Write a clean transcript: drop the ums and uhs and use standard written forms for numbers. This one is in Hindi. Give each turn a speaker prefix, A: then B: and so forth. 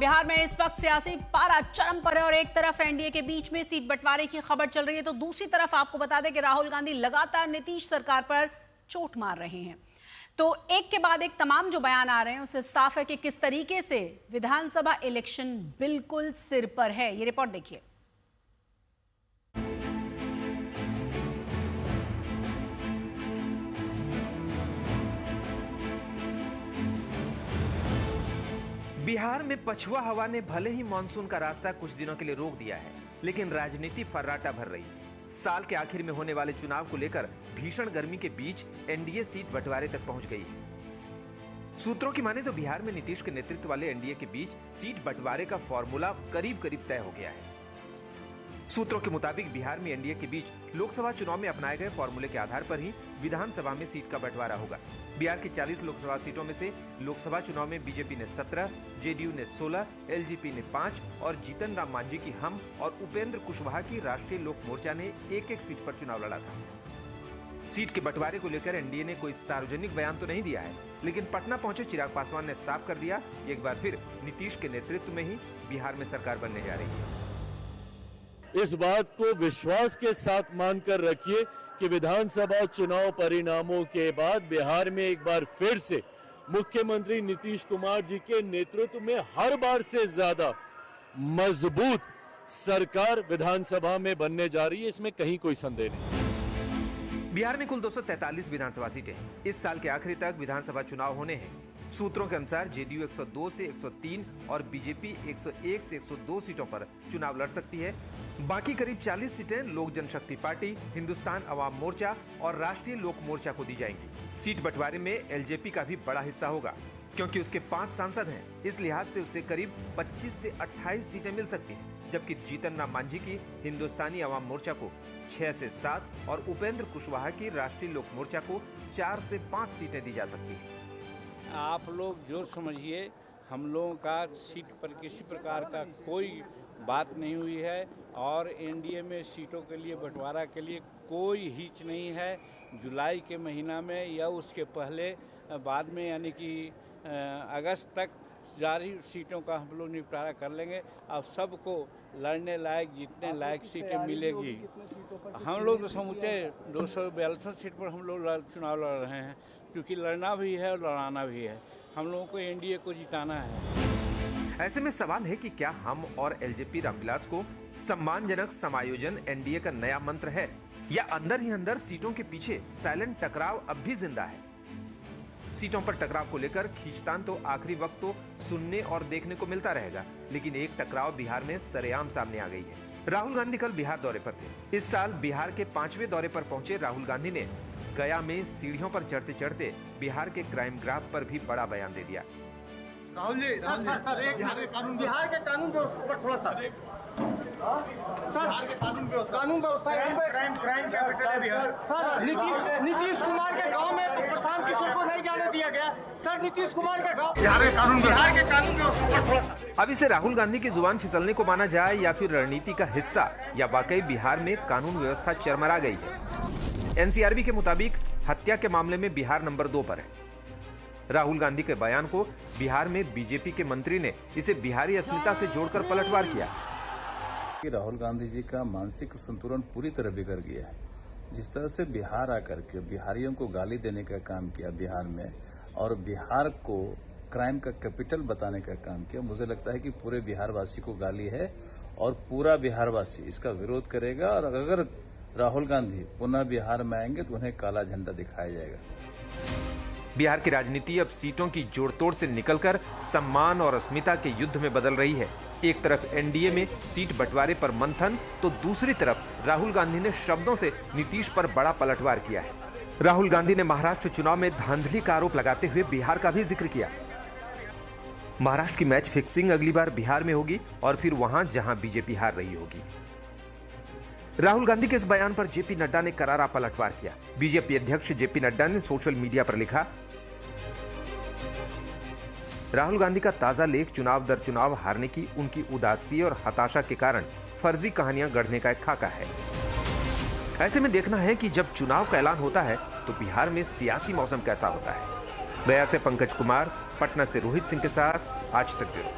A: बिहार में इस वक्त सियासी पारा चरम पर है और एक तरफ एनडीए के बीच में सीट बंटवारे की खबर चल रही है तो दूसरी तरफ आपको बता दें कि राहुल गांधी लगातार नीतीश सरकार पर चोट मार रहे हैं। तो एक के बाद एक तमाम जो बयान आ रहे हैं उससे साफ है कि किस तरीके से विधानसभा इलेक्शन बिल्कुल सिर पर है। ये रिपोर्ट देखिए।
B: बिहार में पछुआ हवा ने भले ही मानसून का रास्ता कुछ दिनों के लिए रोक दिया है, लेकिन राजनीति फर्राटा भर रही है। साल के आखिर में होने वाले चुनाव को लेकर भीषण गर्मी के बीच एनडीए सीट बंटवारे तक पहुंच गई है। सूत्रों की माने तो बिहार में नीतीश के नेतृत्व वाले एनडीए के बीच सीट बंटवारे का फॉर्मूला करीब करीब तय हो गया है। सूत्रों के मुताबिक बिहार में एनडीए के बीच लोकसभा चुनाव में अपनाए गए फॉर्मूले के आधार पर ही विधानसभा में सीट का बंटवारा होगा। बिहार की 40 लोकसभा सीटों में से लोकसभा चुनाव में बीजेपी ने 17, जेडीयू ने 16, एलजेपी ने 5 और जीतन राम मांझी की हम और उपेंद्र कुशवाहा की राष्ट्रीय लोक मोर्चा ने एक सीट पर चुनाव लड़ा था। सीट के बंटवारे को लेकर एनडीए ने कोई सार्वजनिक बयान तो नहीं दिया है, लेकिन पटना पहुंचे चिराग पासवान ने साफ कर दिया कि एक बार फिर नीतीश के नेतृत्व में ही बिहार में सरकार बनने जा रही है।
C: इस बात को विश्वास के साथ मानकर रखिए कि विधानसभा चुनाव परिणामों के बाद बिहार में एक बार फिर से मुख्यमंत्री नीतीश कुमार जी के नेतृत्व में हर बार से ज्यादा मजबूत सरकार विधानसभा में बनने जा रही है। इसमें कहीं कोई संदेह नहीं।
B: बिहार में कुल 243 विधानसभा सीटें हैं। इस साल के आखिरी तक विधानसभा चुनाव होने हैं। सूत्रों के अनुसार जेडीयू 102 से 103 और बीजेपी 101 से 102 सीटों पर चुनाव लड़ सकती है। बाकी करीब 40 सीटें लोक जनशक्ति पार्टी, हिंदुस्तान अवाम मोर्चा और राष्ट्रीय लोक मोर्चा को दी जाएंगी। सीट बंटवारे में एलजेपी का भी बड़ा हिस्सा होगा, क्योंकि उसके 5 सांसद हैं। इस लिहाज से उसे करीब 25 से 28 सीटें मिल सकती हैं, जबकि जीतन राम मांझी की हिंदुस्तानी अवाम मोर्चा को 6 से 7 और उपेंद्र कुशवाहा की राष्ट्रीय लोक मोर्चा को 4 से 5 सीटें दी जा सकती हैं।
D: आप लोग जो समझिए, हम लोगों का सीट पर किसी प्रकार का कोई बात नहीं हुई है और एनडीए में सीटों के लिए बंटवारा के लिए कोई हिच नहीं है। जुलाई के महीना में या उसके पहले बाद में यानी कि अगस्त तक जारी सीटों का हम लोग निपटारा कर लेंगे। अब सबको लड़ने लायक, जीतने लायक सीटें मिलेगी। हम लोग तो समूचे 242 सीट पर हम लोग चुनाव लड़ रहे हैं, क्योंकि लड़ना भी है और लड़ाना भी है। हम लोगों को एनडीए को जिताना है।
B: ऐसे में सवाल है कि क्या हम और एलजेपी रामविलास को सम्मानजनक समायोजन एनडीए का नया मंत्र है, या अंदर ही अंदर सीटों के पीछे साइलेंट टकराव अब भी जिंदा है। सीटों पर टकराव को लेकर खींचतान तो आखिरी वक्त तो सुनने और देखने को मिलता रहेगा, लेकिन एक टकराव बिहार में सरेआम सामने आ गई है। राहुल गांधी कल बिहार दौरे पर थे। इस साल बिहार के 5वें दौरे पर पहुंचे राहुल गांधी ने गया में सीढ़ियों पर चढ़ते चढ़ते बिहार के क्राइम ग्राफ पर भी बड़ा बयान दे दिया।
E: राहुल जी, बिहार के कानून व्यवस्था पर थोड़ा सा बिहार के कानून व्यवस्था क्राइम कैपिटल है बिहार।
F: सर, नीतीश कुमार के गांव में प्रशांत किशोर को नहीं जाने दिया गया। सर, नीतीश कुमार का गांव
E: बिहार के कानून
F: व्यवस्था पर थोड़ा सा।
B: अब इसे राहुल गांधी की जुबान फिसलने को माना जाए या फिर रणनीति का हिस्सा, या वाकई बिहार में कानून व्यवस्था चरमरा गई है। एनसीआरबी के मुताबिक हत्या के मामले में बिहार नंबर 2 पर है। राहुल गांधी के बयान को बिहार में बीजेपी के मंत्री ने इसे बिहारी अस्मिता से जोड़कर पलटवार किया।
G: राहुल गांधी जी का मानसिक संतुलन पूरी तरह बिगड़ गया है। जिस तरह से बिहार आकर के बिहारियों को गाली देने का काम किया बिहार में, और बिहार को क्राइम का कैपिटल बताने का काम किया, मुझे लगता है कि पूरे बिहारवासी को गाली है और पूरा बिहारवासी इसका विरोध करेगा। और अगर राहुल गांधी पुनः बिहार में आएंगे तो उन्हें काला झंडा दिखाया जाएगा।
B: बिहार की राजनीति अब सीटों की जोड़तोड़ से निकलकर सम्मान और अस्मिता के युद्ध में बदल रही है। एक तरफ एनडीए में सीट बंटवारे पर मंथन, तो दूसरी तरफ राहुल गांधी ने शब्दों से नीतीश पर बड़ा पलटवार किया है। राहुल गांधी ने महाराष्ट्र चुनाव में धांधली का आरोप लगाते हुए बिहार का भी जिक्र किया। महाराष्ट्र की मैच फिक्सिंग अगली बार बिहार में होगी और फिर वहां जहां बीजेपी हार रही होगी। राहुल गांधी के इस बयान पर जेपी नड्डा ने करारा पलटवार किया। बीजेपी अध्यक्ष जेपी नड्डा ने सोशल मीडिया पर लिखा, राहुल गांधी का ताजा लेख चुनाव दर चुनाव हारने की उनकी उदासी और हताशा के कारण फर्जी कहानियां गढ़ने का एक खाका है। ऐसे में देखना है कि जब चुनाव का ऐलान होता है तो बिहार में सियासी मौसम कैसा होता है। गया से पंकज कुमार, पटना से रोहित सिंह के साथ आज तक ब्यूरो।